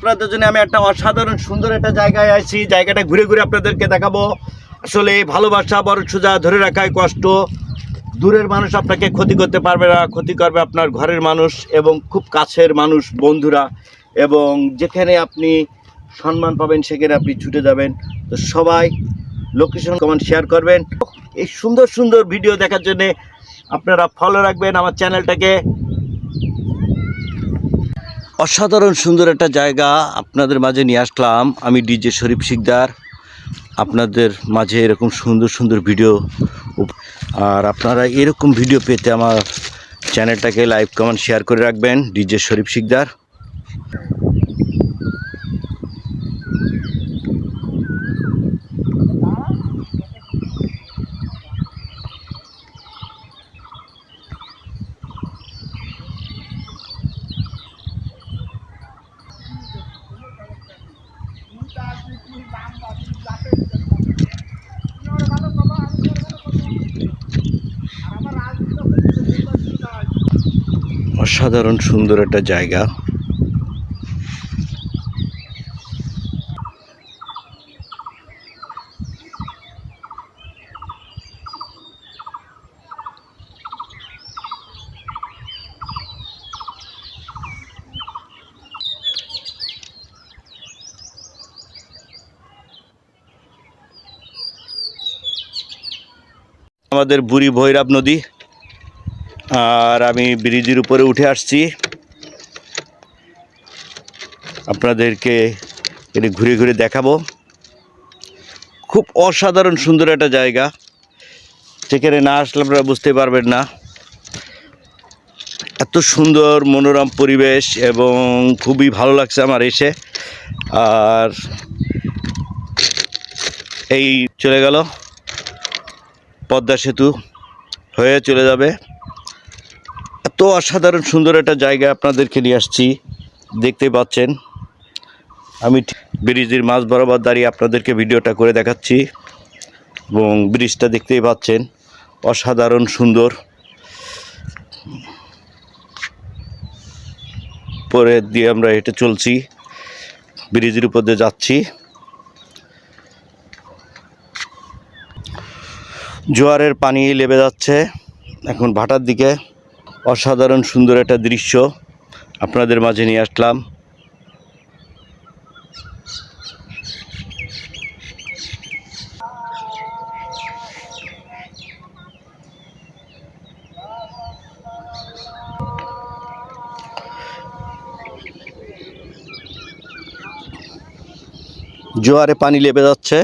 আপনাদের জন্য আমি একটা অসাধারণ সুন্দর একটা জায়গায় আছি। জায়গাটা ঘুরে ঘুরে আপনাদেরকে দেখাবো। আসলে ভালোবাসা বড় সোজা, ধরে রাখায় কষ্ট। দূরের মানুষ আপনাকে ক্ষতি করতে পারবে না, ক্ষতি করবে আপনার ঘরের মানুষ এবং খুব কাছের মানুষ, বন্ধুরা। এবং যেখানে আপনি সম্মান পাবেন সেখানে আপনি ছুটে যাবেন। তো সবাই লোকেশন কমেন্ট শেয়ার করবেন। এই সুন্দর সুন্দর ভিডিও দেখার জন্য আপনারা ফলো রাখবেন আমার চ্যানেলটাকে। অসাধারণ সুন্দর একটা জায়গা আপনাদের মাঝে নিয়ে আসলাম আমি, ডিজে শরীফ শিকদার। আপনাদের মাঝে এরকম সুন্দর সুন্দর ভিডিও, আর আপনারা এরকম ভিডিও পেতে আমার চ্যানেলটাকে লাইক কমেন্ট শেয়ার করে রাখবেন, ডিজে শরীফ শিকদার। অসাধারণ সুন্দর একটা জায়গা। আমাদের বুড়ি ভৈরব নদী, আর আমি ব্রিজের উপরে উঠে আসছি। আপনাদেরকে এটা ঘুরে ঘুরে দেখাবো। খুব অসাধারণ সুন্দর একটা জায়গা, সেখানে না আসলে আপনারা বুঝতে পারবেন না। এত সুন্দর মনোরম পরিবেশ এবং খুবই ভালো লাগছে আমার এসে। আর এই চলে গেল পদ্মা সেতু হয়ে চলে যাবে। এত অসাধারণ সুন্দর একটা জায়গা আপনাদেরকে নিয়ে আসছি, দেখতেই পাচ্ছেন। আমি ব্রিজের মাঝ বরাবর দাঁড়িয়ে আপনাদেরকে ভিডিওটা করে দেখাচ্ছি এবং ব্রিজটা দেখতেই পাচ্ছেন অসাধারণ সুন্দর। পরে দিয়ে আমরা হেঁটে চলছি, ব্রিজের উপর দিয়ে যাচ্ছি। জোয়ারের পানি লেবে যাচ্ছে এখন ভাটার দিকে। অসাধারণ সুন্দর একটা দৃশ্য আপনাদের মাঝে নিয়ে আসলাম। জোয়ারে পানি লেবে যাচ্ছে।